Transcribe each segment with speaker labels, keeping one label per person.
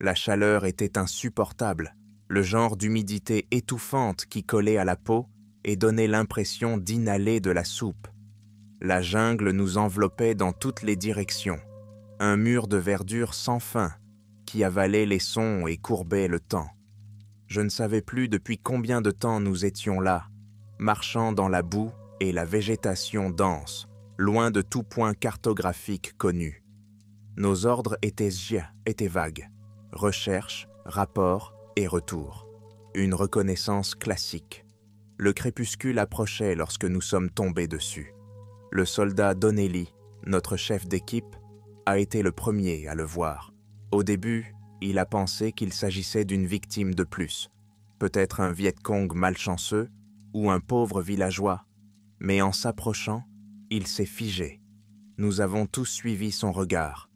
Speaker 1: La chaleur était insupportable, le genre d'humidité étouffante qui collait à la peau et donnait l'impression d'inhaler de la soupe. La jungle nous enveloppait dans toutes les directions, un mur de verdure sans fin qui avalait les sons et courbait le temps. Je ne savais plus depuis combien de temps nous étions là, marchant dans la boue et la végétation dense, loin de tout point cartographique connu. Nos ordres étaient vagues. Recherche, rapport et retour. Une reconnaissance classique. Le crépuscule approchait lorsque nous sommes tombés dessus. Le soldat Donnelly, notre chef d'équipe, a été le premier à le voir. Au début, il a pensé qu'il s'agissait d'une victime de plus, peut-être un Viet Cong malchanceux ou un pauvre villageois, mais en s'approchant, il s'est figé. Nous avons tous suivi son regard.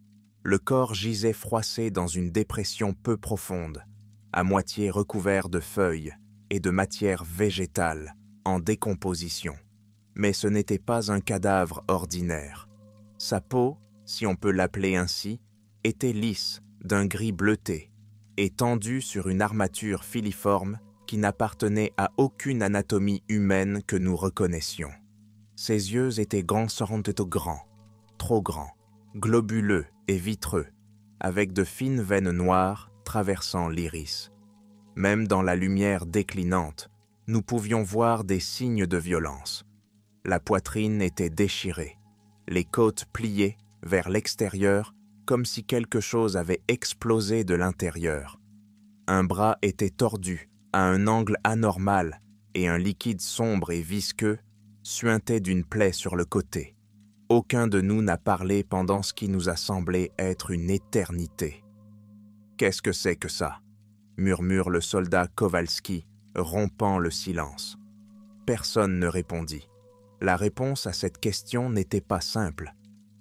Speaker 1: Le corps gisait froissé dans une dépression peu profonde, à moitié recouvert de feuilles et de matière végétale en décomposition. Mais ce n'était pas un cadavre ordinaire. Sa peau, si on peut l'appeler ainsi, était lisse, d'un gris bleuté, et tendue sur une armature filiforme qui n'appartenait à aucune anatomie humaine que nous reconnaissions. Ses yeux étaient grands, trop grands, globuleux et vitreux, avec de fines veines noires traversant l'iris. Même dans la lumière déclinante, nous pouvions voir des signes de violence. La poitrine était déchirée, les côtes pliées vers l'extérieur comme si quelque chose avait explosé de l'intérieur. Un bras était tordu à un angle anormal et un liquide sombre et visqueux suintait d'une plaie sur le côté. Aucun de nous n'a parlé pendant ce qui nous a semblé être une éternité. « Qu'est-ce que c'est que ça ?» murmure le soldat Kowalski, rompant le silence. Personne ne répondit. La réponse à cette question n'était pas simple.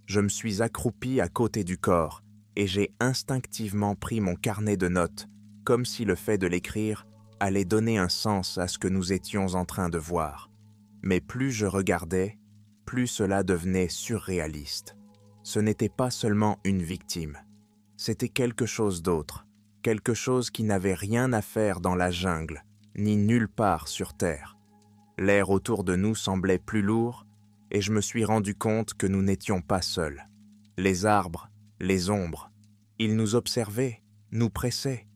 Speaker 1: Je me suis accroupi à côté du corps et j'ai instinctivement pris mon carnet de notes, comme si le fait de l'écrire allait donner un sens à ce que nous étions en train de voir. Mais plus je regardais, plus cela devenait surréaliste. Ce n'était pas seulement une victime, c'était quelque chose d'autre, quelque chose qui n'avait rien à faire dans la jungle, ni nulle part sur Terre. L'air autour de nous semblait plus lourd, et je me suis rendu compte que nous n'étions pas seuls. Les arbres, les ombres, ils nous observaient, nous pressaient.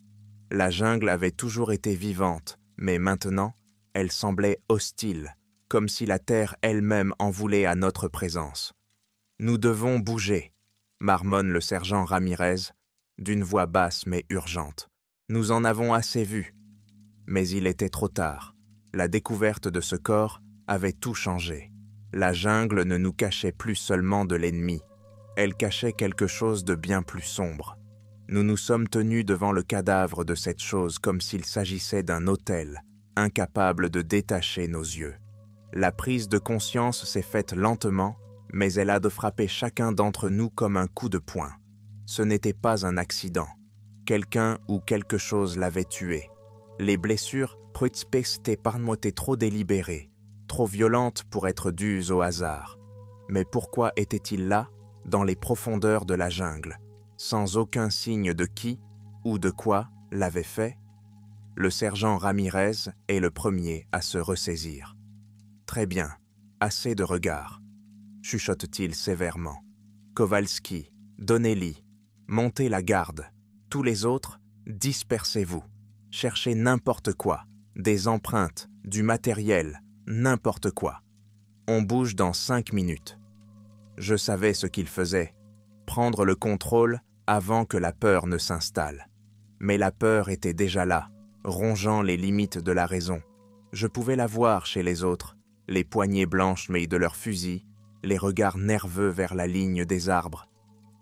Speaker 1: La jungle avait toujours été vivante, mais maintenant, elle semblait hostile, comme si la terre elle-même en voulait à notre présence. « Nous devons bouger », marmonne le sergent Ramirez, d'une voix basse mais urgente. « Nous en avons assez vu. » Mais il était trop tard. La découverte de ce corps avait tout changé. La jungle ne nous cachait plus seulement de l'ennemi, elle cachait quelque chose de bien plus sombre. Nous nous sommes tenus devant le cadavre de cette chose comme s'il s'agissait d'un autel, incapable de détacher nos yeux. La prise de conscience s'est faite lentement, mais elle a de frapper chacun d'entre nous comme un coup de poing. Ce n'était pas un accident. Quelqu'un ou quelque chose l'avait tué. Les blessures étaient trop délibérées, trop violentes pour être dues au hasard. Mais pourquoi était-il là, dans les profondeurs de la jungle, sans aucun signe de qui ou de quoi l'avait fait? Le sergent Ramirez est le premier à se ressaisir. « Très bien, assez de regards », chuchote-t-il sévèrement. « Kowalski, Donnelly, montez la garde. Tous les autres, dispersez-vous. Cherchez n'importe quoi, des empreintes, du matériel, n'importe quoi. On bouge dans 5 minutes. » Je savais ce qu'il faisait, prendre le contrôle avant que la peur ne s'installe. Mais la peur était déjà là, rongeant les limites de la raison. Je pouvais la voir chez les autres, les poignées blanches mais de leurs fusils, les regards nerveux vers la ligne des arbres.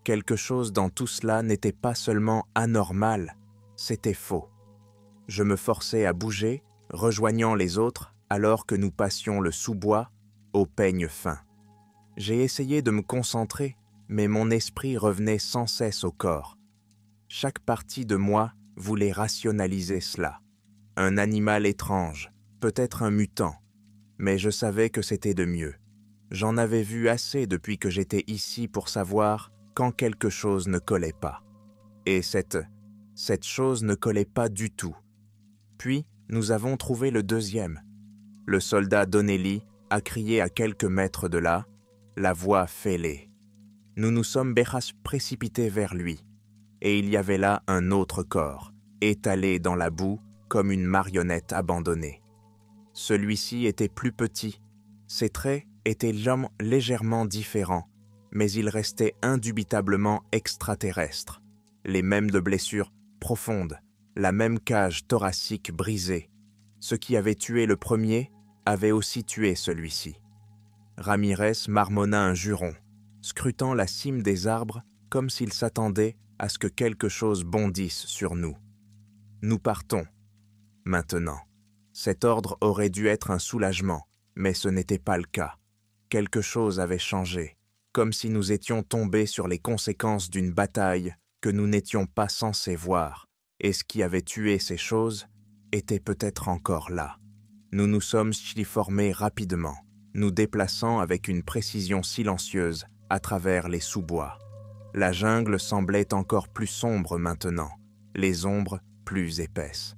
Speaker 1: Quelque chose dans tout cela n'était pas seulement anormal, c'était faux. Je me forçais à bouger, rejoignant les autres alors que nous passions le sous-bois au peigne fin. J'ai essayé de me concentrer, mais mon esprit revenait sans cesse au corps. Chaque partie de moi voulait rationaliser cela. Un animal étrange, peut-être un mutant, mais je savais que c'était de mieux. J'en avais vu assez depuis que j'étais ici pour savoir quand quelque chose ne collait pas. Et cette Cette chose ne collait pas du tout. Puis, nous avons trouvé le deuxième. Le soldat Donnelly a crié à quelques mètres de là, la voix fêlée. Nous nous sommes précipités vers lui, et il y avait là un autre corps, étalé dans la boue comme une marionnette abandonnée. Celui-ci était plus petit, ses traits étaient légèrement différents, mais il restait indubitablement extraterrestre, les mêmes de blessures profondes, la même cage thoracique brisée. Ce qui avait tué le premier avait aussi tué celui-ci. Ramirez marmonna un juron, scrutant la cime des arbres comme s'il s'attendait à ce que quelque chose bondisse sur nous. Nous partons. Maintenant. Cet ordre aurait dû être un soulagement, mais ce n'était pas le cas. Quelque chose avait changé, comme si nous étions tombés sur les conséquences d'une bataille que nous n'étions pas censés voir, et ce qui avait tué ces choses était peut-être encore là. Nous nous sommes formés rapidement, nous déplaçant avec une précision silencieuse à travers les sous-bois. La jungle semblait encore plus sombre maintenant, les ombres plus épaisses.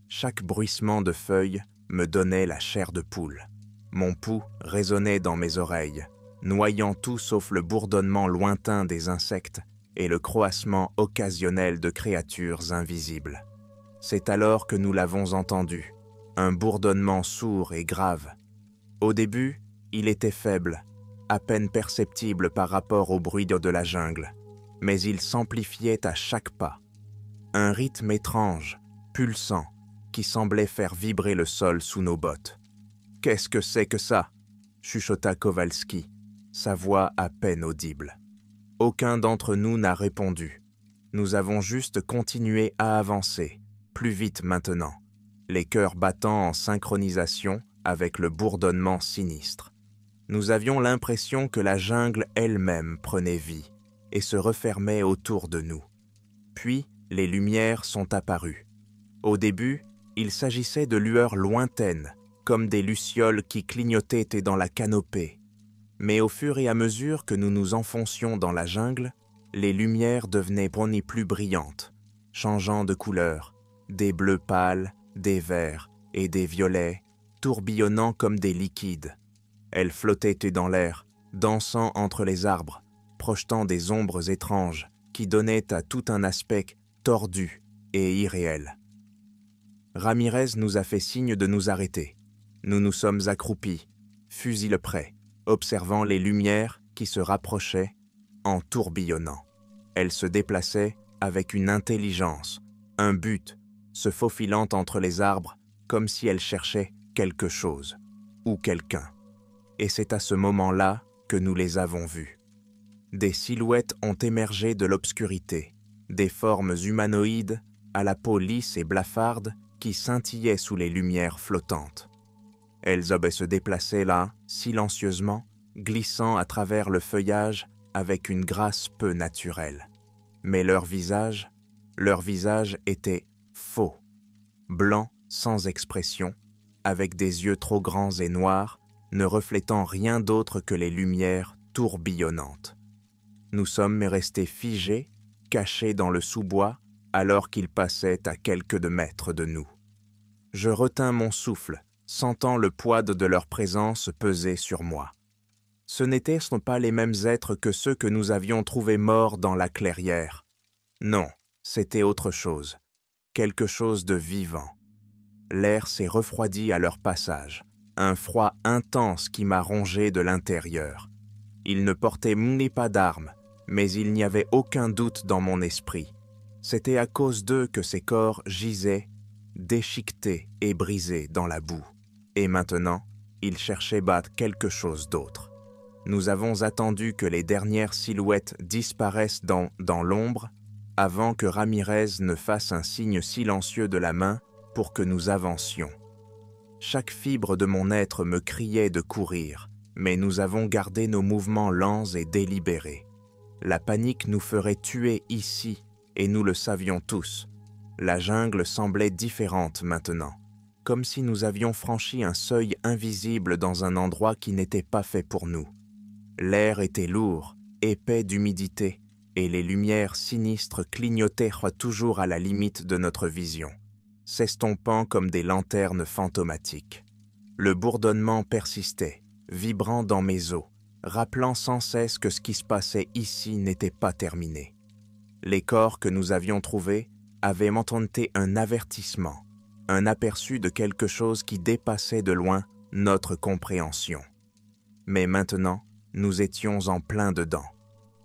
Speaker 1: Chaque bruissement de feuilles me donnait la chair de poule. Mon pouls résonnait dans mes oreilles, noyant tout sauf le bourdonnement lointain des insectes et le croassement occasionnel de créatures invisibles. C'est alors que nous l'avons entendu, un bourdonnement sourd et grave. Au début, il était faible, à peine perceptible par rapport au bruit de la jungle, mais il s'amplifiait à chaque pas. Un rythme étrange, pulsant, qui semblait faire vibrer le sol sous nos bottes. « Qu'est-ce que c'est que ça ?» chuchota Kowalski, sa voix à peine audible. Aucun d'entre nous n'a répondu. Nous avons juste continué à avancer, plus vite maintenant, les cœurs battant en synchronisation avec le bourdonnement sinistre. Nous avions l'impression que la jungle elle-même prenait vie et se refermait autour de nous. Puis, les lumières sont apparues. Au début, il s'agissait de lueurs lointaines, comme des lucioles qui clignotaient dans la canopée. Mais au fur et à mesure que nous nous enfoncions dans la jungle, les lumières devenaient plus brillantes, changeant de couleur, des bleus pâles, des verts et des violets, tourbillonnant comme des liquides. Elles flottaient dans l'air, dansant entre les arbres, projetant des ombres étranges qui donnaient à tout un aspect tordu et irréel. Ramirez nous a fait signe de nous arrêter. Nous nous sommes accroupis, fusil prêt, observant les lumières qui se rapprochaient en tourbillonnant. Elles se déplaçaient avec une intelligence, un but, se faufilant entre les arbres comme si elles cherchaient quelque chose ou quelqu'un. Et c'est à ce moment-là que nous les avons vues. Des silhouettes ont émergé de l'obscurité, des formes humanoïdes à la peau lisse et blafarde qui scintillaient sous les lumières flottantes. Elles se déplaçaient là, silencieusement, glissant à travers le feuillage avec une grâce peu naturelle. Mais leur visage était faux, blanc sans expression, avec des yeux trop grands et noirs, ne reflétant rien d'autre que les lumières tourbillonnantes. Nous sommes restés figés, cachés dans le sous-bois, alors qu'ils passaient à quelques mètres de nous. Je retins mon souffle, sentant le poids de leur présence peser sur moi. Ce n'étaient pas les mêmes êtres que ceux que nous avions trouvés morts dans la clairière. Non, c'était autre chose, quelque chose de vivant. L'air s'est refroidi à leur passage, un froid intense qui m'a rongé de l'intérieur. Ils ne portaient pas d'armes, mais il n'y avait aucun doute dans mon esprit. C'était à cause d'eux que ces corps gisaient, déchiquetés et brisés dans la boue. Et maintenant, ils cherchaient quelque chose d'autre. Nous avons attendu que les dernières silhouettes disparaissent dans l'ombre avant que Ramirez ne fasse un signe silencieux de la main pour que nous avancions. Chaque fibre de mon être me criait de courir, mais nous avons gardé nos mouvements lents et délibérés. La panique nous ferait tuer ici, et nous le savions tous. La jungle semblait différente maintenant, comme si nous avions franchi un seuil invisible dans un endroit qui n'était pas fait pour nous. L'air était lourd, épais d'humidité, et les lumières sinistres clignotèrent toujours à la limite de notre vision, s'estompant comme des lanternes fantomatiques. Le bourdonnement persistait, vibrant dans mes os, rappelant sans cesse que ce qui se passait ici n'était pas terminé. Les corps que nous avions trouvés avaient monté un avertissement, un aperçu de quelque chose qui dépassait de loin notre compréhension. Mais maintenant, nous étions en plein dedans,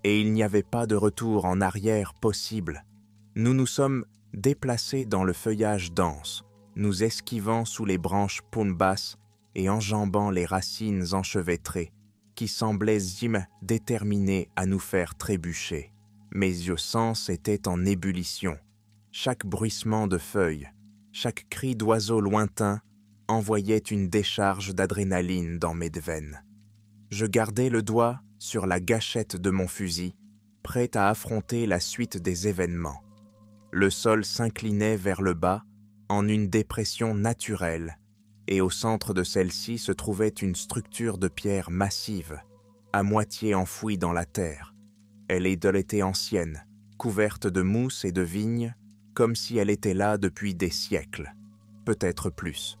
Speaker 1: et il n'y avait pas de retour en arrière possible. Nous nous sommes déplacés dans le feuillage dense, nous esquivant sous les branches poumbas et enjambant les racines enchevêtrées qui semblaient déterminées à nous faire trébucher. Mes yeux sens étaient en ébullition. Chaque bruissement de feuilles, chaque cri d'oiseau lointain envoyait une décharge d'adrénaline dans mes veines. Je gardais le doigt sur la gâchette de mon fusil, prêt à affronter la suite des événements. Le sol s'inclinait vers le bas en une dépression naturelle, et au centre de celle-ci se trouvait une structure de pierre massive, à moitié enfouie dans la terre. Elle était ancienne, couverte de mousse et de vignes, comme si elle était là depuis des siècles, peut-être plus.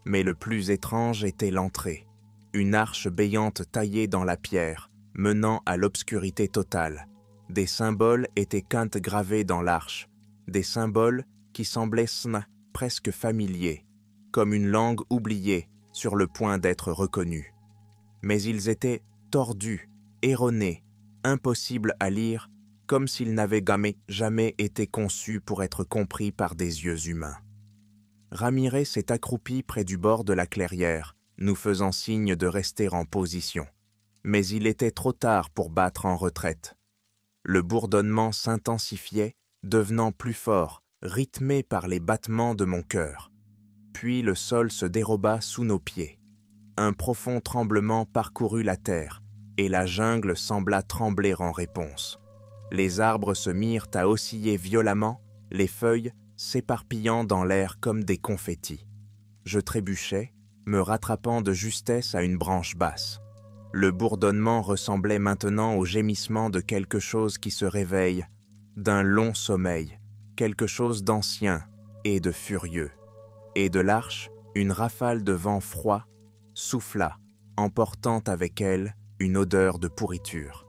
Speaker 1: Mais le plus étrange était l'entrée, une arche béante taillée dans la pierre, menant à l'obscurité totale. Des symboles étaient gravés dans l'arche, des symboles qui semblaient presque familiers, comme une langue oubliée sur le point d'être reconnue. Mais ils étaient tordus, erronés, impossibles à lire, comme s'ils n'avaient jamais été conçus pour être compris par des yeux humains. Ramirez s'est accroupi près du bord de la clairière, nous faisant signe de rester en position. Mais il était trop tard pour battre en retraite. Le bourdonnement s'intensifiait, devenant plus fort, rythmé par les battements de mon cœur. Puis le sol se déroba sous nos pieds. Un profond tremblement parcourut la terre, et la jungle sembla trembler en réponse. Les arbres se mirent à osciller violemment, les feuilles s'éparpillant dans l'air comme des confettis. Je trébuchais, me rattrapant de justesse à une branche basse. Le bourdonnement ressemblait maintenant au gémissement de quelque chose qui se réveille, d'un long sommeil, quelque chose d'ancien et de furieux. Et de l'arche, une rafale de vent froid souffla, emportant avec elle une odeur de pourriture.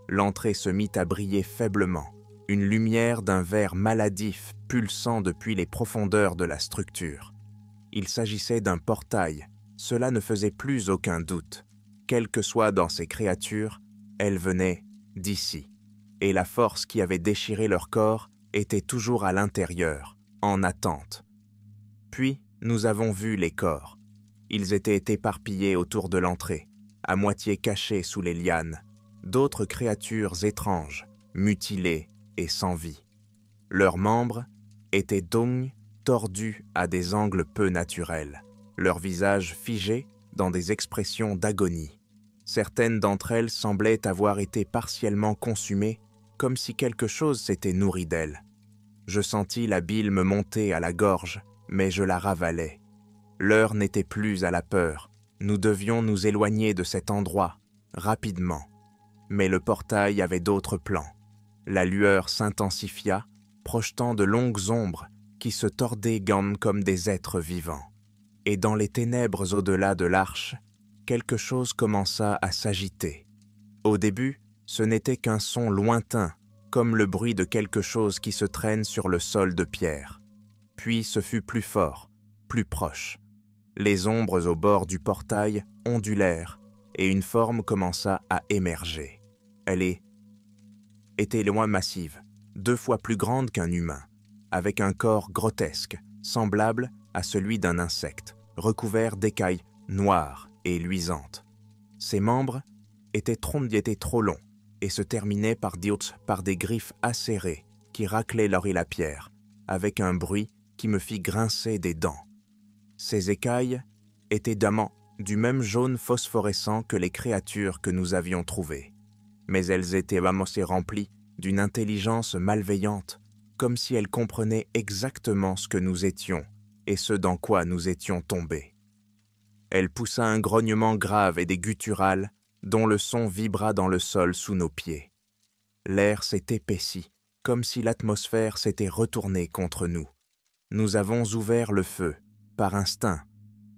Speaker 1: L'entrée se mit à briller faiblement, une lumière d'un vert maladif pulsant depuis les profondeurs de la structure. Il s'agissait d'un portail, cela ne faisait plus aucun doute. Quelle que soit dans ces créatures, elles venaient d'ici, et la force qui avait déchiré leur corps était toujours à l'intérieur, en attente. Puis, nous avons vu les corps. Ils étaient éparpillés autour de l'entrée, à moitié cachés sous les lianes, d'autres créatures étranges, mutilées et sans vie. Leurs membres étaient tordus à des angles peu naturels, leurs visages figés dans des expressions d'agonie. Certaines d'entre elles semblaient avoir été partiellement consumées, comme si quelque chose s'était nourri d'elles. Je sentis la bile me monter à la gorge, mais je la ravalais. L'heure n'était plus à la peur. Nous devions nous éloigner de cet endroit, rapidement. Mais le portail avait d'autres plans. La lueur s'intensifia, projetant de longues ombres qui se tordaient comme des êtres vivants. Et dans les ténèbres au-delà de l'arche, quelque chose commença à s'agiter. Au début, ce n'était qu'un son lointain, comme le bruit de quelque chose qui se traîne sur le sol de pierre. Puis ce fut plus fort, plus proche. Les ombres au bord du portail ondulèrent et une forme commença à émerger. Elle était loin massive, 2 fois plus grande qu'un humain, avec un corps grotesque, semblable à celui d'un insecte, recouvert d'écailles noires et luisantes. Ses membres étaient trop longs et se terminaient par des griffes acérées qui raclaient l'or et la pierre, avec un bruit qui me fit grincer des dents. Ces écailles étaient du même jaune phosphorescent que les créatures que nous avions trouvées, mais elles étaient remplies d'une intelligence malveillante, comme si elles comprenaient exactement ce que nous étions et ce dans quoi nous étions tombés. Elle poussa un grognement grave et des gutturales dont le son vibra dans le sol sous nos pieds. L'air s'est épaissi, comme si l'atmosphère s'était retournée contre nous. Nous avons ouvert le feu, par instinct.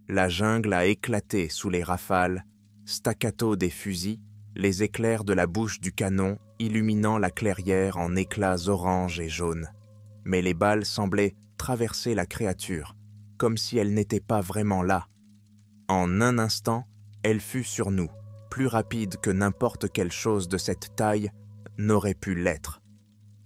Speaker 1: La jungle a éclaté sous les rafales, staccato des fusils, les éclairs de la bouche du canon illuminant la clairière en éclats orange et jaunes. Mais les balles semblaient traverser la créature, comme si elle n'était pas vraiment là. En un instant, elle fut sur nous, plus rapide que n'importe quelle chose de cette taille n'aurait pu l'être.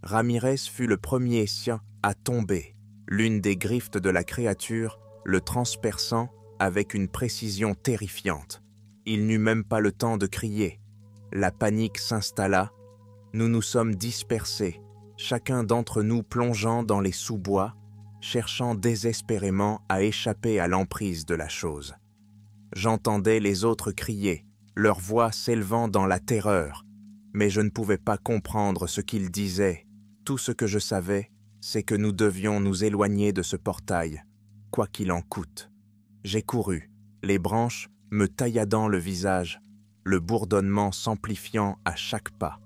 Speaker 1: Ramirez fut le premier sien à tomber, l'une des griffes de la créature le transperçant avec une précision terrifiante. Il n'eut même pas le temps de crier. La panique s'installa. Nous nous sommes dispersés, chacun d'entre nous plongeant dans les sous-bois, cherchant désespérément à échapper à l'emprise de la chose. J'entendais les autres crier, leur voix s'élevant dans la terreur, mais je ne pouvais pas comprendre ce qu'ils disaient. Tout ce que je savais, c'est que nous devions nous éloigner de ce portail, quoi qu'il en coûte. J'ai couru, les branches me tailladant le visage, le bourdonnement s'amplifiant à chaque pas.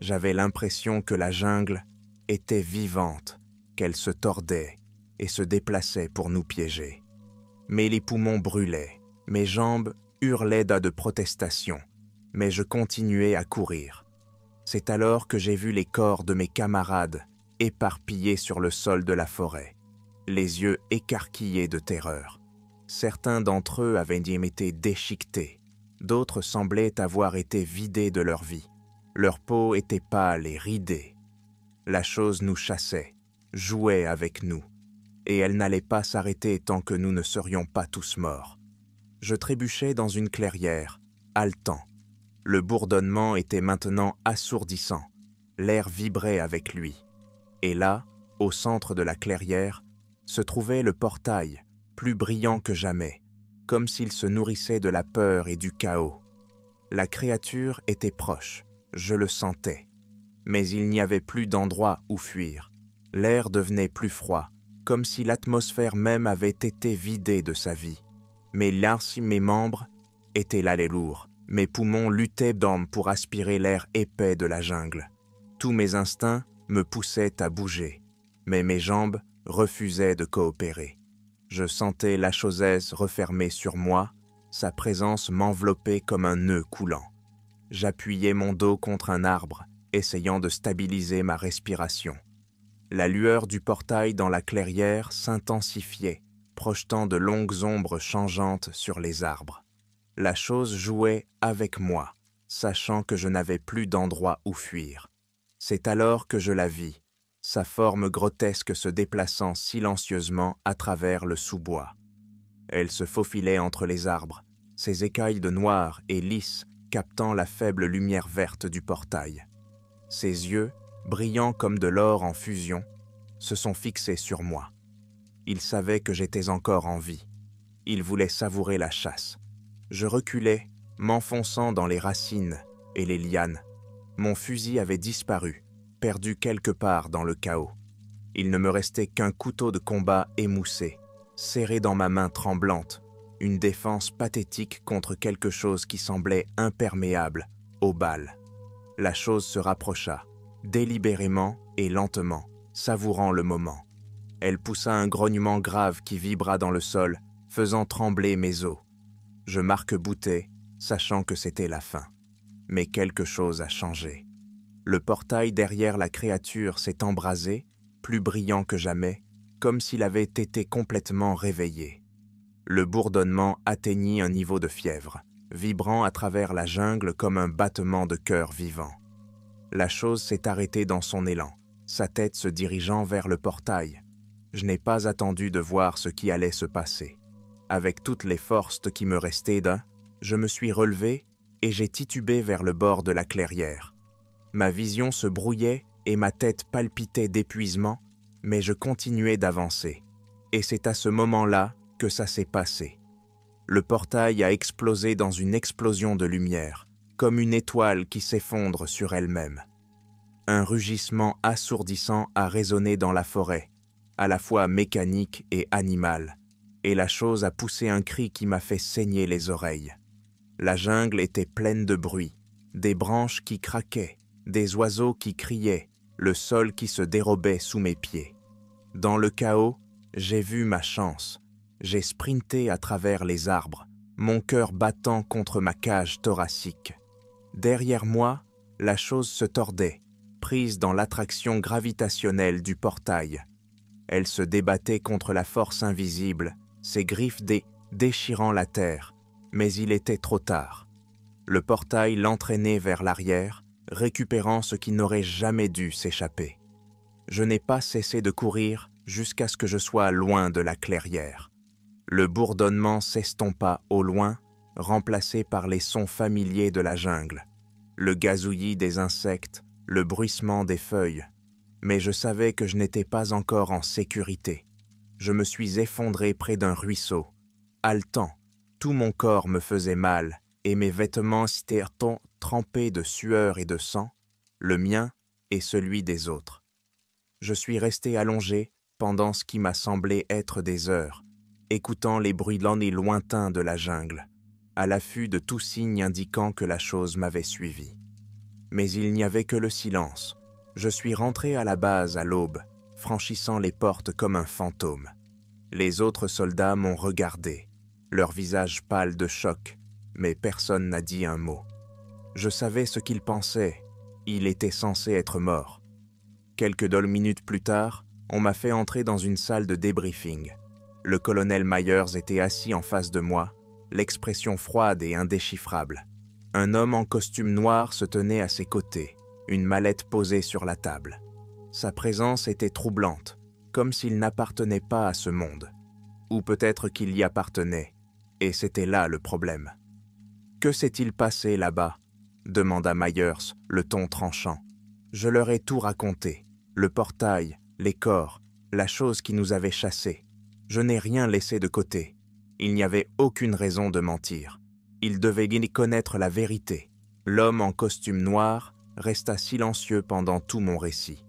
Speaker 1: J'avais l'impression que la jungle était vivante, qu'elle se tordait et se déplaçait pour nous piéger. Mais les poumons brûlaient, mes jambes hurlaient de protestation, mais je continuais à courir. C'est alors que j'ai vu les corps de mes camarades éparpillés sur le sol de la forêt, les yeux écarquillés de terreur. Certains d'entre eux avaient été déchiquetés, d'autres semblaient avoir été vidés de leur vie. Leur peau était pâle et ridée. La chose nous chassait, jouait avec nous, et elle n'allait pas s'arrêter tant que nous ne serions pas tous morts. Je trébuchais dans une clairière, haletant. Le bourdonnement était maintenant assourdissant, l'air vibrait avec lui. Et là, au centre de la clairière, se trouvait le portail, plus brillant que jamais, comme s'il se nourrissait de la peur et du chaos. La créature était proche, je le sentais, mais il n'y avait plus d'endroit où fuir. L'air devenait plus froid, comme si l'atmosphère même avait été vidée de sa vie. Mes membres étaient l'allée lourd, mes poumons luttaient d'âme pour aspirer l'air épais de la jungle. Tous mes instincts me poussaient à bouger, mais mes jambes refusaient de coopérer. Je sentais la chaussette refermer sur moi, sa présence m'enveloppait comme un nœud coulant. J'appuyais mon dos contre un arbre, essayant de stabiliser ma respiration. La lueur du portail dans la clairière s'intensifiait, projetant de longues ombres changeantes sur les arbres. La chose jouait avec moi, sachant que je n'avais plus d'endroit où fuir. C'est alors que je la vis, sa forme grotesque se déplaçant silencieusement à travers le sous-bois. Elle se faufilait entre les arbres, ses écailles de noir et lisses captant la faible lumière verte du portail. Ses yeux, brillants comme de l'or en fusion, se sont fixés sur moi. Il savait que j'étais encore en vie. Il voulait savourer la chasse. Je reculais, m'enfonçant dans les racines et les lianes. Mon fusil avait disparu, perdu quelque part dans le chaos. Il ne me restait qu'un couteau de combat émoussé, serré dans ma main tremblante, une défense pathétique contre quelque chose qui semblait imperméable aux balles. La chose se rapprocha, délibérément et lentement, savourant le moment. Elle poussa un grognement grave qui vibra dans le sol, faisant trembler mes os. Je m'arc-boutai, sachant que c'était la fin. Mais quelque chose a changé. Le portail derrière la créature s'est embrasé, plus brillant que jamais, comme s'il avait été complètement réveillé. Le bourdonnement atteignit un niveau de fièvre, vibrant à travers la jungle comme un battement de cœur vivant. La chose s'est arrêtée dans son élan, sa tête se dirigeant vers le portail. Je n'ai pas attendu de voir ce qui allait se passer. Avec toutes les forces qui me restaient je me suis relevé et j'ai titubé vers le bord de la clairière. Ma vision se brouillait et ma tête palpitait d'épuisement, mais je continuais d'avancer. Et c'est à ce moment-là que ça s'est passé. Le portail a explosé dans une explosion de lumière, comme une étoile qui s'effondre sur elle-même. Un rugissement assourdissant a résonné dans la forêt, à la fois mécanique et animal, et la chose a poussé un cri qui m'a fait saigner les oreilles. La jungle était pleine de bruit, des branches qui craquaient, des oiseaux qui criaient, le sol qui se dérobait sous mes pieds. Dans le chaos, j'ai vu ma chance. J'ai sprinté à travers les arbres, mon cœur battant contre ma cage thoracique. Derrière moi, la chose se tordait, prise dans l'attraction gravitationnelle du portail. Elle se débattait contre la force invisible, ses griffes déchirant la terre, mais il était trop tard. Le portail l'entraînait vers l'arrière, récupérant ce qui n'aurait jamais dû s'échapper. Je n'ai pas cessé de courir jusqu'à ce que je sois loin de la clairière. Le bourdonnement s'estompa au loin, remplacé par les sons familiers de la jungle, le gazouillis des insectes, le bruissement des feuilles. Mais je savais que je n'étais pas encore en sécurité. Je me suis effondré près d'un ruisseau. Haletant, tout mon corps me faisait mal et mes vêtements s'étaient trempés de sueur et de sang, le mien et celui des autres. Je suis resté allongé pendant ce qui m'a semblé être des heures, écoutant les bruits lents et lointains de la jungle, à l'affût de tout signe indiquant que la chose m'avait suivi. Mais il n'y avait que le silence. Je suis rentré à la base à l'aube, franchissant les portes comme un fantôme. Les autres soldats m'ont regardé, leur visage pâle de choc, mais personne n'a dit un mot. Je savais ce qu'ils pensaient, il était censé être mort. Quelques minutes plus tard, on m'a fait entrer dans une salle de débriefing. Le colonel Myers était assis en face de moi, l'expression froide et indéchiffrable. Un homme en costume noir se tenait à ses côtés, une mallette posée sur la table. Sa présence était troublante, comme s'il n'appartenait pas à ce monde. Ou peut-être qu'il y appartenait, et c'était là le problème. « Que s'est-il passé là-bas » demanda Myers, le ton tranchant. « Je leur ai tout raconté, le portail, les corps, la chose qui nous avait chassés. Je n'ai rien laissé de côté. Il n'y avait aucune raison de mentir. Il devait connaître la vérité. » L'homme en costume noir resta silencieux pendant tout mon récit.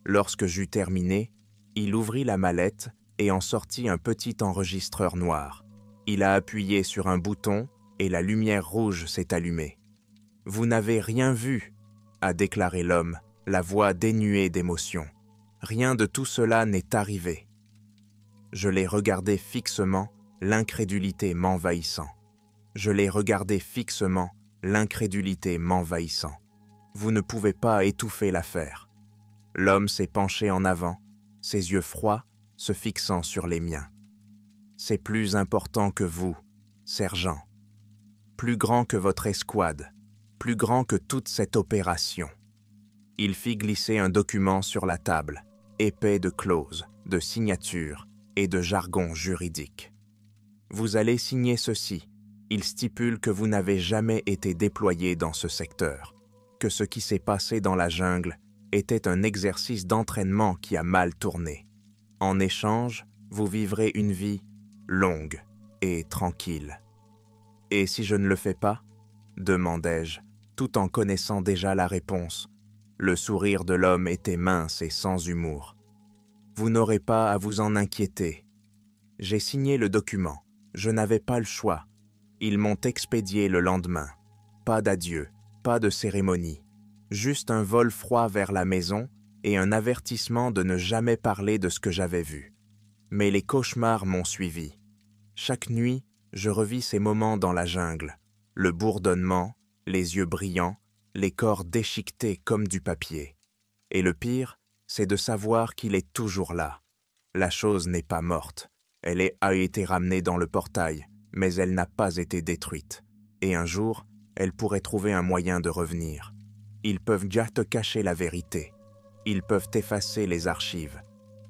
Speaker 1: Lorsque j'eus terminé, il ouvrit la mallette et en sortit un petit enregistreur noir. Il a appuyé sur un bouton et la lumière rouge s'est allumée. « Vous n'avez rien vu » a déclaré l'homme, la voix dénuée d'émotion. « Rien de tout cela n'est arrivé. » Je l'ai regardé fixement, l'incrédulité m'envahissant. Je l'ai regardé fixement, l'incrédulité m'envahissant. Vous ne pouvez pas étouffer l'affaire. L'homme s'est penché en avant, ses yeux froids se fixant sur les miens. C'est plus important que vous, sergent. Plus grand que votre escouade, plus grand que toute cette opération. Il fit glisser un document sur la table, épais de clauses, de signatures et de jargon juridique. Vous allez signer ceci. Il stipule que vous n'avez jamais été déployé dans ce secteur, que ce qui s'est passé dans la jungle était un exercice d'entraînement qui a mal tourné. En échange, vous vivrez une vie longue et tranquille. « Et si je ne le fais pas ?» demandai-je, tout en connaissant déjà la réponse. Le sourire de l'homme était mince et sans humour. « Vous n'aurez pas à vous en inquiéter. J'ai signé le document. Je n'avais pas le choix. Ils m'ont expédié le lendemain. Pas d'adieu, pas de cérémonie. Juste un vol froid vers la maison et un avertissement de ne jamais parler de ce que j'avais vu. Mais les cauchemars m'ont suivi. Chaque nuit, je revis ces moments dans la jungle. Le bourdonnement, les yeux brillants, les corps déchiquetés comme du papier. Et le pire, c'est de savoir qu'il est toujours là. La chose n'est pas morte. Elle a été ramenée dans le portail, mais elle n'a pas été détruite. Et un jour, elle pourrait trouver un moyen de revenir. Ils peuvent déjà te cacher la vérité. Ils peuvent effacer les archives.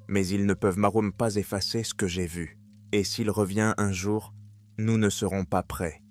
Speaker 1: Mais ils ne peuvent pas effacer ce que j'ai vu. Et s'il revient un jour, nous ne serons pas prêts.